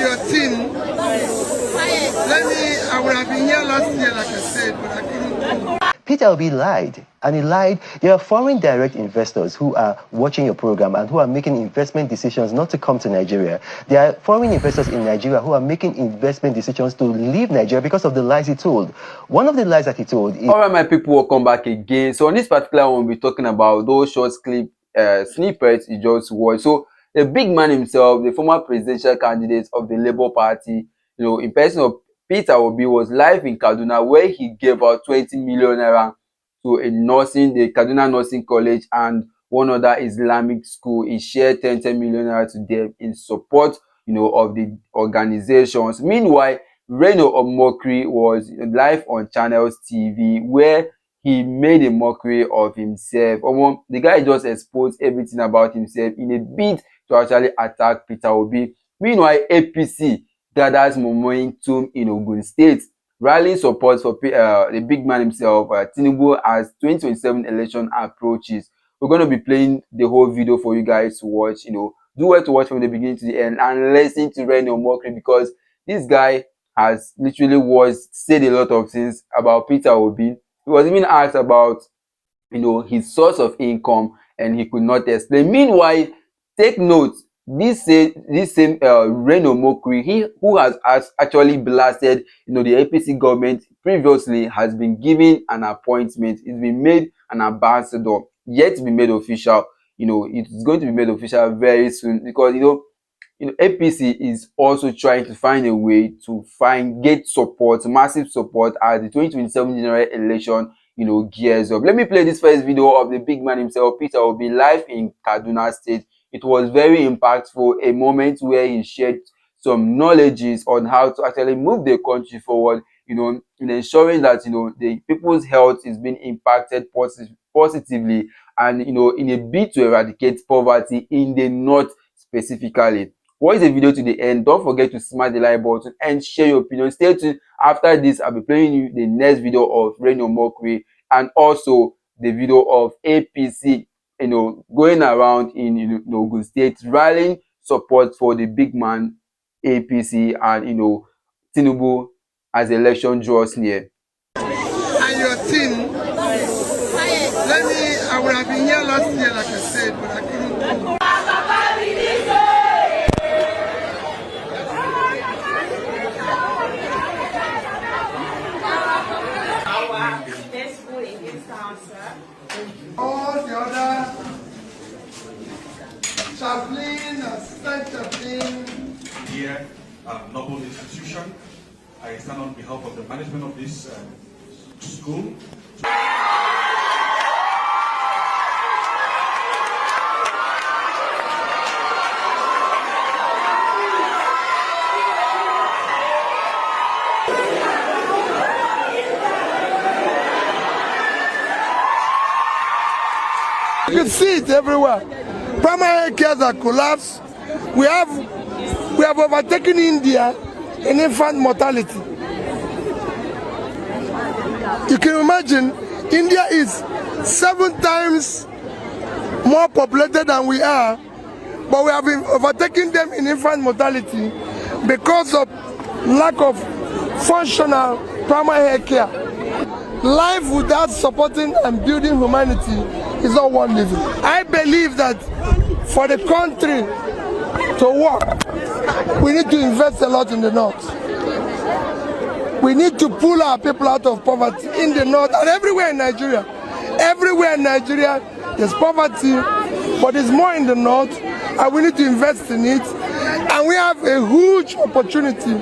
your team. I would have been here last year, like I said, but I couldn't come. Peter Obi lied, and he lied. There are foreign direct investors who are watching your program and who are making investment decisions not to come to Nigeria. There are foreign investors in Nigeria who are making investment decisions to leave Nigeria because of the lies he told. One of the lies that he told is... All right, my people, welcome back again. So on this particular one, we'll be talking about those short snippets you just watched. So the big man himself, the former presidential candidate of the Labour Party, in person of Peter Obi, was live in Kaduna, where he gave out 20 million naira to the Kaduna Nursing College and one other Islamic school. He shared 10 million naira to them in support, of the organizations. Meanwhile, Reno Omokri was live on Channels TV, where he made a mockery of himself. The guy just exposed everything about himself in a bid to actually attack Peter Obi. Meanwhile, APC gathers momentum in Ogun State, rallying support for the big man himself, Tinubu, as 2027 election approaches. We're going to be playing the whole video for you guys to watch. Do well to watch from the beginning to the end and listen to Reno Omokri, because this guy has literally said a lot of things about Peter Obi. He was even asked about, his source of income, and he could not explain. Meanwhile, take note, this same Reno Omokri, who has actually blasted, the APC government previously, has been given an appointment. It's been made an ambassador, yet to be made official. It's going to be made official very soon, because APC is also trying to find a way to get support, massive support, as the 2027 general election, gears up. Let me play this first video of the big man himself, Peter Obi, live in Kaduna State. It was very impactful, a moment where he shared some knowledges on how to actually move the country forward, in ensuring that, the people's health is being impacted positively, and, in a bid to eradicate poverty in the north specifically. Watch the video to the end. Don't forget to smash the like button and share your opinion. Stay tuned. After this, I'll be playing you the next video of Reno Omokri, and also the video of APC, going around in Ogun State, rallying support for the big man APC and Tinubu as election draws near. And your team, I would have been here last year, like I said, but I couldn't come. All the other chaplain, assistant chaplain. Here, noble institution. I stand on behalf of the management of this school. You can see it everywhere. Primary cares are collapsed. We have overtaken India in infant mortality. You can imagine, India is 7 times more populated than we are, but we have been overtaking them in infant mortality because of lack of functional primary health care. Life without supporting and building humanity is not one living. I believe that for the country to work, we need to invest a lot in the north. We need to pull our people out of poverty in the north and everywhere in Nigeria. Everywhere in Nigeria, there's poverty, but it's more in the north, and we need to invest in it. And we have a huge opportunity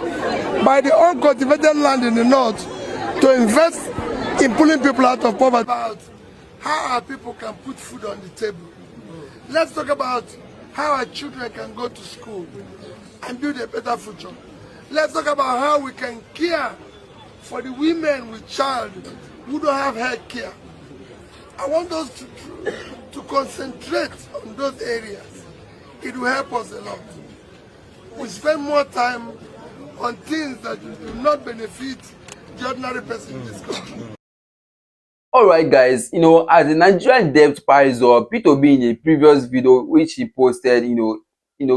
by the uncultivated land in the north to invest in pulling people out of poverty. About how our people can put food on the table. Let's talk about how our children can go to school and build a better future. Let's talk about how we can care for the women with child who don't have health care. I want us to concentrate on those areas. It will help us a lot. We spend more time on things that do not benefit the ordinary person in this country. Alright guys, as the Nigerian debt piles up, Peter Obi in a previous video which he posted,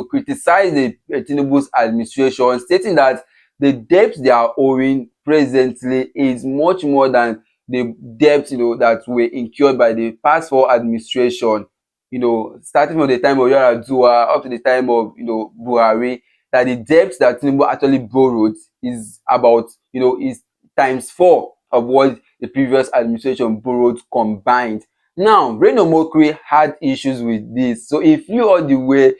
criticized the Tinubu's administration, stating that the debt they are owing presently is much more than the debt that were incurred by the past four administration. Starting from the time of Yaradua up to the time of Buhari, that the debt that Tinubu actually borrowed is about is times 4 of what the previous administration borrowed combined. Now, Reno Omokri had issues with this. So he flew all the way,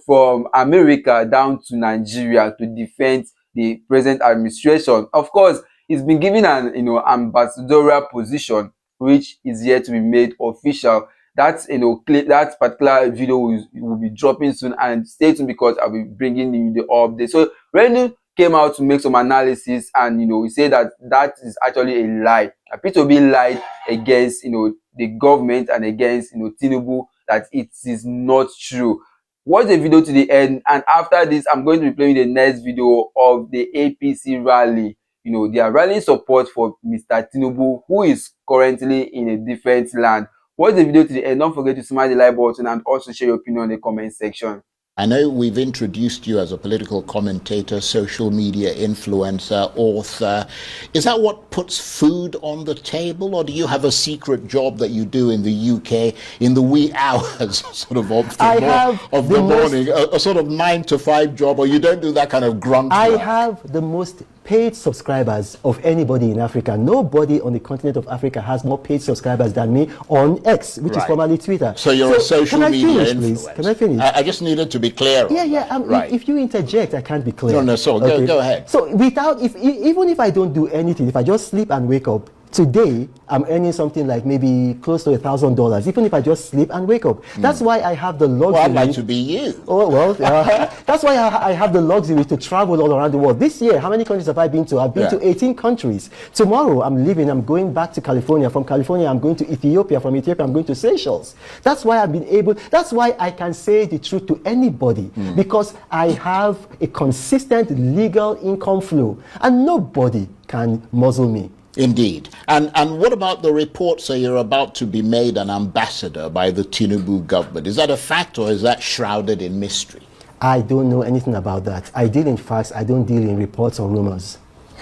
from America down to Nigeria to defend the present administration. Of course, he's been given an ambassadorial position, which is yet to be made official. That that particular video will be dropping soon, and stay tuned because I'll be bringing you the update. So Reno came out to make some analysis, and he said that is actually a lie. P2B lied against the government and against Tinubu, that it is not true. Watch the video to the end, and after this I'm going to be playing the next video of the APC rally. They are rallying support for Mr. Tinubu, who is currently in a different land. Watch the video to the end. Don't forget to smash the like button and also share your opinion in the comment section. I know we've introduced you as a political commentator, social media influencer, author. Is that what puts food on the table, or do you have a secret job that you do in the UK in the wee hours sort of of the morning, a sort of 9 to 5 job, or you don't do that kind of grunt work? I have the most paid subscribers of anybody in Africa. Nobody on the continent of Africa has more paid subscribers than me on X, which is formerly Twitter. So you're a social media influencer. Can I finish? I just needed to be clear. Right. If you interject, I can't be clear. No, so go ahead. So even if I don't do anything, if I just sleep and wake up, today I'm earning something like maybe close to $1,000, even if I just sleep and wake up. That's why I have the luxury. Well, I'd like to be you. Oh well, that's why I have the luxury to travel all around the world. This year, how many countries have I been to? I've been to 18 countries. Tomorrow, I'm going back to California. From California, I'm going to Ethiopia. From Ethiopia, I'm going to Seychelles. That's why I've been able. That's why I can say the truth to anybody, because I have a consistent legal income flow, and nobody can muzzle me. Indeed. And what about the reports that you're about to be made an ambassador by the Tinubu government? Is that a fact, or is that shrouded in mystery? I don't know anything about that. I deal in facts. I don't deal in reports or rumors.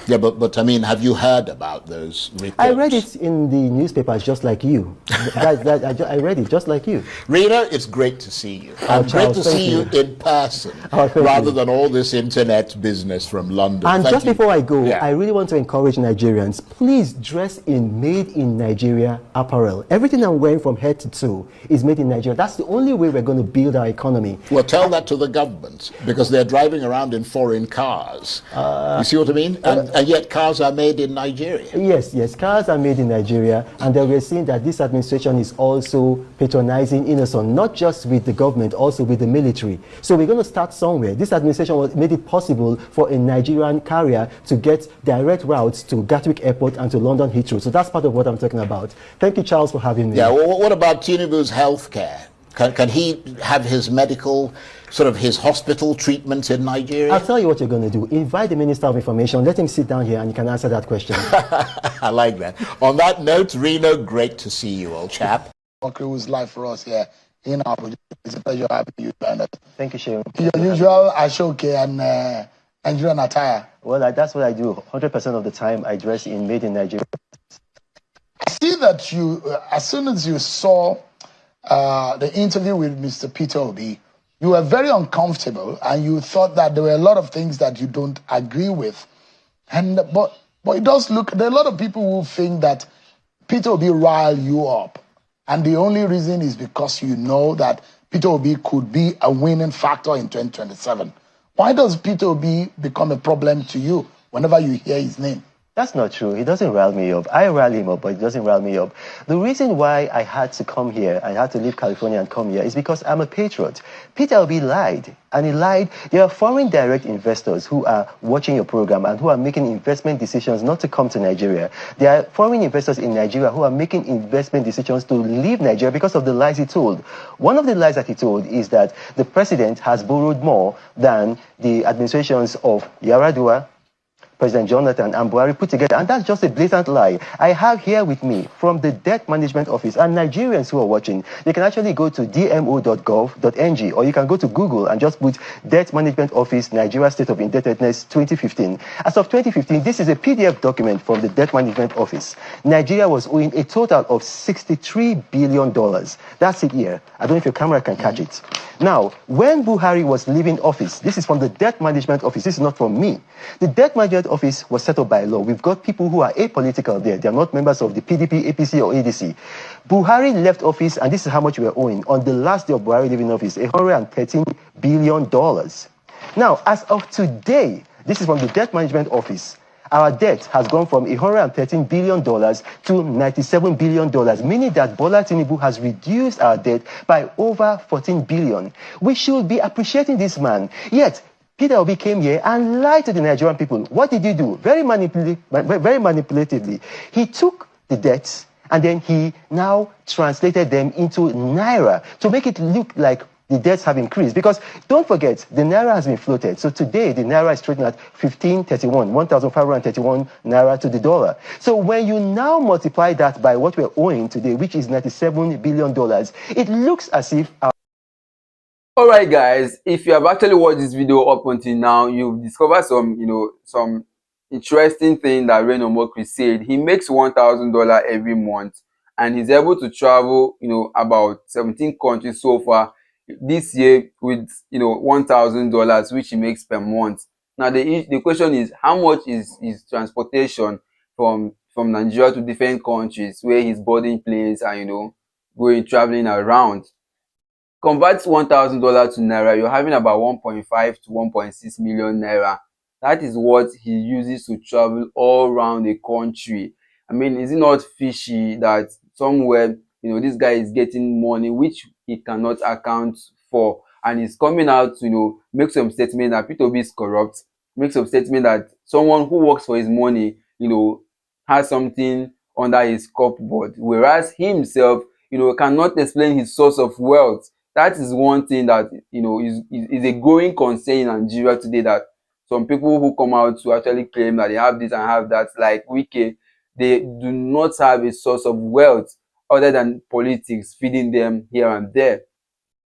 Yeah, but I mean, have you heard about those reports? I read it in the newspapers just like you. I read it just like you. Reno, it's great to see you. Great to see you in person, rather than all this internet business from London. And just before I go, I really want to encourage Nigerians, please dress in made in Nigeria apparel. Everything I'm wearing from head to toe is made in Nigeria. That's the only way we're going to build our economy. Well, tell that to the government, because they're driving around in foreign cars. You see what I mean? And yet cars are made in Nigeria. Yes, cars are made in Nigeria, and then we're seeing that this administration is also patronizing innocent, not just with the government, also with the military. So we're going to start somewhere. This administration made it possible for a Nigerian carrier to get direct routes to Gatwick Airport and to London Heathrow. So that's part of what I'm talking about. Thank you, Charles, for having me. Yeah, well, what about Tinubu's health care? Can he have his medical, sort of his hospital treatment in Nigeria? I'll tell you what you're going to do. Invite the Minister of Information. Let him sit down here and you can answer that question. I like that. On that note, Reno, great to see you, old chap. Omokri was live for us here in our project. It's a pleasure having you, Bernard. Thank you, Sharon. Your usual Ashoke and Nigerian attire. Well, that's what I do. 100% of the time, I dress in made in Nigeria. I see that you, as soon as you saw the interview with Mr. Peter Obi, you were very uncomfortable and you thought that there were a lot of things that you don't agree with. But it does look, there are a lot of people who think that Peter Obi riled you up. And the only reason is because you know that Peter Obi could be a winning factor in 2027. Why does Peter Obi become a problem to you whenever you hear his name? That's not true. He doesn't rile me up. I rile him up, but he doesn't rile me up. The reason why I had to come here, I had to leave California and come here, is because I'm a patriot. Peter Obi lied, and he lied. There are foreign direct investors who are watching your program and who are making investment decisions not to come to Nigeria. There are foreign investors in Nigeria who are making investment decisions to leave Nigeria because of the lies he told. One of the lies that he told is that the president has borrowed more than the administrations of Yaradua, President Jonathan and Buhari put together, and that's just a blatant lie. I have here with me from the Debt Management Office, and Nigerians who are watching, they can actually go to dmo.gov.ng, or you can go to Google and just put Debt Management Office Nigeria State of Indebtedness 2015. As of 2015, this is a PDF document from the Debt Management Office. Nigeria was owing a total of $63 billion. That's it here. I don't know if your camera can catch it. Now, when Buhari was leaving office, this is from the Debt Management Office, this is not from me. The Debt Management Office was set up by law. We've got people who are apolitical there. They are not members of the PDP, APC, or ADC. Buhari left office, and this is how much we are owing. On the last day of Buhari leaving office, $113 billion. Now, as of today, this is from the Debt Management Office, our debt has gone from $113 billion to $97 billion, meaning that Bola Tinubu has reduced our debt by over $14 billion. We should be appreciating this man. Yet, Peter Obi came here and lied to the Nigerian people. What did he do? Very manipulatively. He took the debts and then he now translated them into Naira to make it look like the debts have increased. Because don't forget, the Naira has been floated. So today, the Naira is trading at 1,531 Naira to the dollar. So when you now multiply that by what we're owing today, which is $97 billion, it looks as if our Alright guys, if you have actually watched this video up until now, you've discovered some interesting thing that Reno Omokri said. He makes $1,000 every month and he's able to travel, about 17 countries so far this year with $1,000 which he makes per month. Now the question is, how much is transportation from Nigeria to different countries where his boarding place and traveling around? Convert $1,000 to Naira, you're having about 1.5 to 1.6 million Naira. That is what he uses to travel all around the country. I mean, is it not fishy that somewhere this guy is getting money which he cannot account for, and he's coming out to make some statement that P2B is corrupt, make some statement that someone who works for his money has something under his cupboard, whereas he himself cannot explain his source of wealth. That is one thing that is a growing concern in Nigeria today, that some people who come out to actually claim that they have this and have that, like Wike, they do not have a source of wealth other than politics feeding them here and there.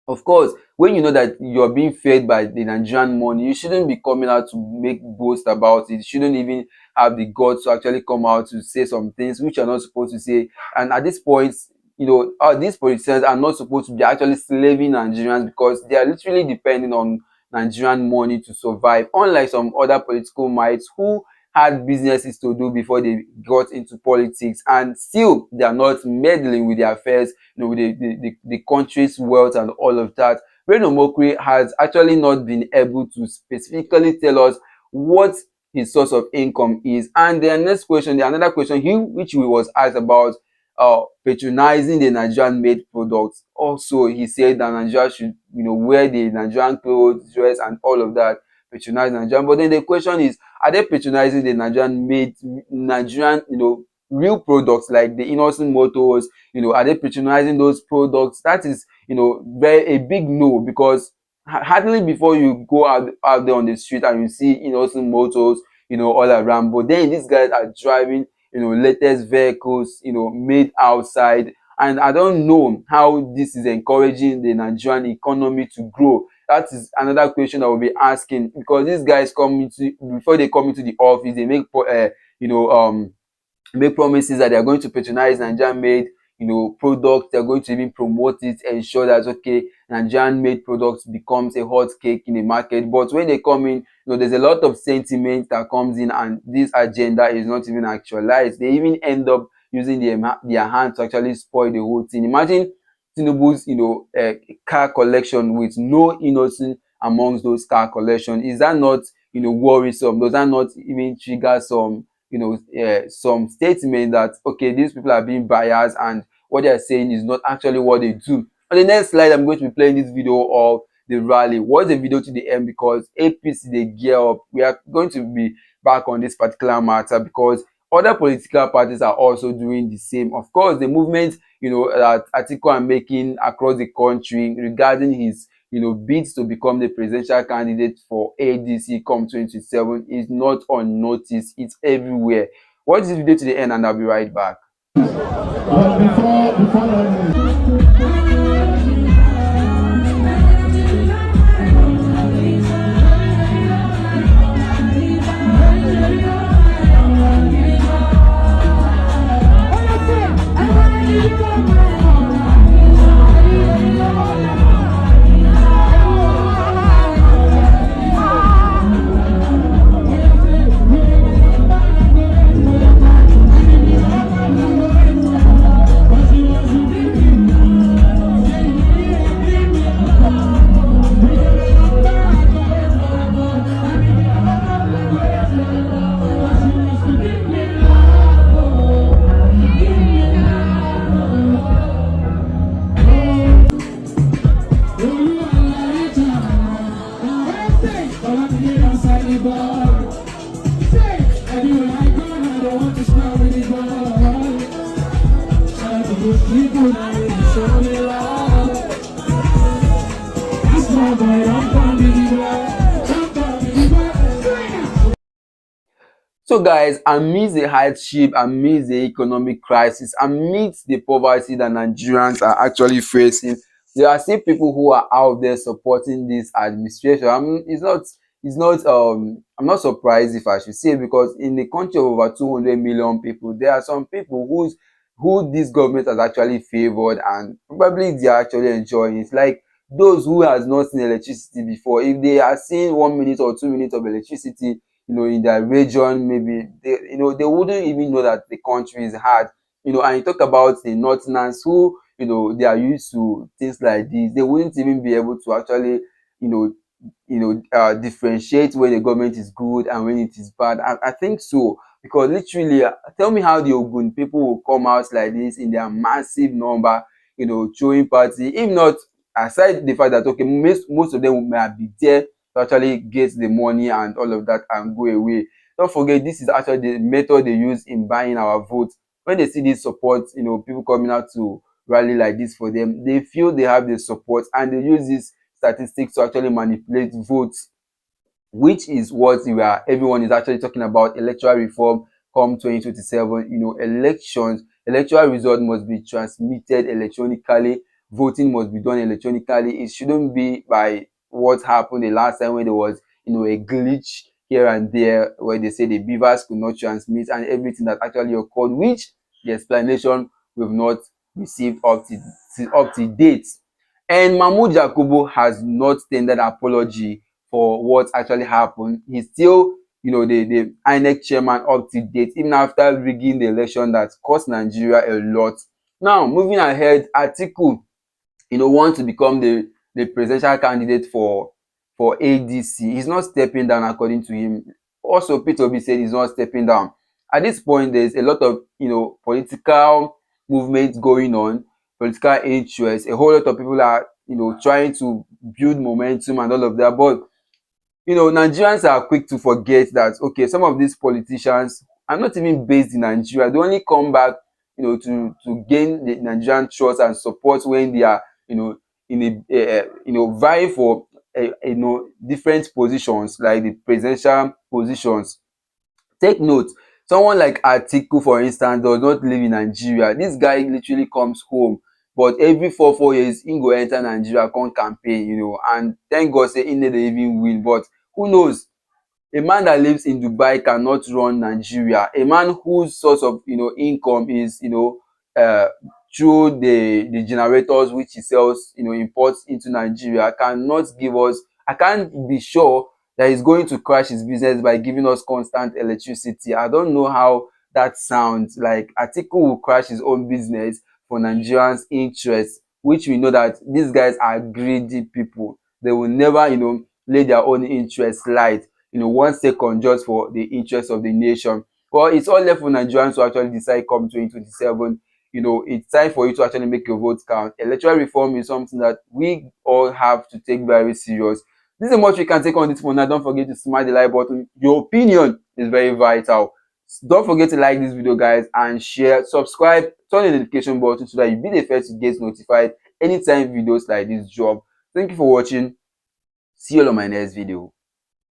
Of course, when you know that you're being fed by the Nigerian money, you shouldn't be coming out to make boast about it. You shouldn't even have the guts to actually come out to say some things which you're not supposed to say. And at this point, these politicians are not supposed to be actually slaving Nigerians, because they are literally depending on Nigerian money to survive, unlike some other political mites who had businesses to do before they got into politics, and still they are not meddling with their affairs, with the country's wealth and all of that. Reno Omokri has actually not been able to specifically tell us what his source of income is. And the next question, another question which he was asked about patronizing the Nigerian made products. Also, he said that Nigeria should wear the Nigerian clothes, dress and all of that, patronize Nigerian. But then the question is, are they patronizing the Nigerian real products like the innocent motors? Are they patronizing those products? That is a big no, because hardly before you go out there on the street and you see innocent motors all around, but then these guys are driving latest vehicles made outside. And I don't know how this is encouraging the Nigerian economy to grow. That is another question I will be asking, because these guys before they come into the office, they make make promises that they are going to patronize Nigerian made products. They're going to even promote it, ensure that Nigerian made products becomes a hot cake in the market. But when they come in, there's a lot of sentiment that comes in, and this agenda is not even actualized. They even end up using their hands to actually spoil the whole thing. Imagine Tinubu's car collection with no innocent amongst those car collection. Is that not worrisome? Does that not even trigger some some statement that these people are being biased and what they are saying is not actually what they do? On the next slide, I'm going to be playing this video of the rally. Watch the video to the end, because APC, they gear up. We are going to be back on this particular matter, because other political parties are also doing the same. Of course, the movement that Atiku are making across the country regarding his bids to become the presidential candidate for ADC come 2027 is not unnoticed. It's everywhere. Watch this video to the end and I'll be right back. So guys, amidst the hardship, amidst the economic crisis, amidst the poverty that Nigerians are actually facing, there are still people who are out there supporting this administration. I'm not surprised, if I should say, because in the country of over 200 million people, there are some people who this government has actually favored, and probably they are actually enjoying it. Like those who has not seen electricity before, if they are seeing 1 minute or 2 minutes of electricity, in their region, maybe they wouldn't even know that the country is hard. And you talk about the northerners who, they are used to things like this. They wouldn't even be able to actually, differentiate when the government is good and when it is bad. I think so, because literally, tell me how the Ogun people will come out like this in their massive number, showing party. If not, aside the fact that okay, most of them might be there to actually get the money and all of that and go away. Don't forget, this is actually the method they use in buying our votes. When they see this support, people coming out to rally like this for them, they feel they have the support and they use these statistics to actually manipulate votes, which is what everyone is actually talking about. Electoral reform come 2027. Electoral result must be transmitted electronically. Voting must be done electronically. It shouldn't be by what happened the last time when there was a glitch here and there where they say the beavers could not transmit and everything that actually occurred, which the explanation we've not received up to date. And Mahmoud Yakubu has not tendered apology for what actually happened. He's still the INEC chairman up to date, even after rigging the election that cost Nigeria a lot. Now moving ahead, Atiku wants to become the presidential candidate for ADC. He's not stepping down, according to him. Also, Peter Obi said he's not stepping down. At this point, there's a lot of political movements going on, political interest. A whole lot of people are trying to build momentum and all of that. But Nigerians are quick to forget that okay, some of these politicians are not even based in Nigeria. They only come back to gain the Nigerian trust and support when they are in a vying for different positions like the presidential positions. Take note, someone like Atiku, for instance, does not live in Nigeria. This guy literally comes home, but every 4 years he go enter Nigeria, come campaign, and thank God say he never even win. But who knows? A man that lives in Dubai cannot run Nigeria. A man whose source of income is through the generators which he sells, imports into Nigeria, cannot give us. I can't be sure that he's going to crash his business by giving us constant electricity. I don't know how that sounds. Like Atiku will crash his own business for Nigerians' interests, which we know that these guys are greedy people. They will never, lay their own interests light, 1 second just for the interest of the nation. Well, it's all left for Nigerians to actually decide come 2027. It's time for you to actually make your votes count. Electoral reform is something that we all have to take very serious. This is much we can take on this one. Now, don't forget to smash the like button. Your opinion is very vital. Don't forget to like this video, guys, and share, subscribe, turn on the notification button so that you'll be the first to get notified anytime videos like this drop. Thank you for watching. See you all on my next video.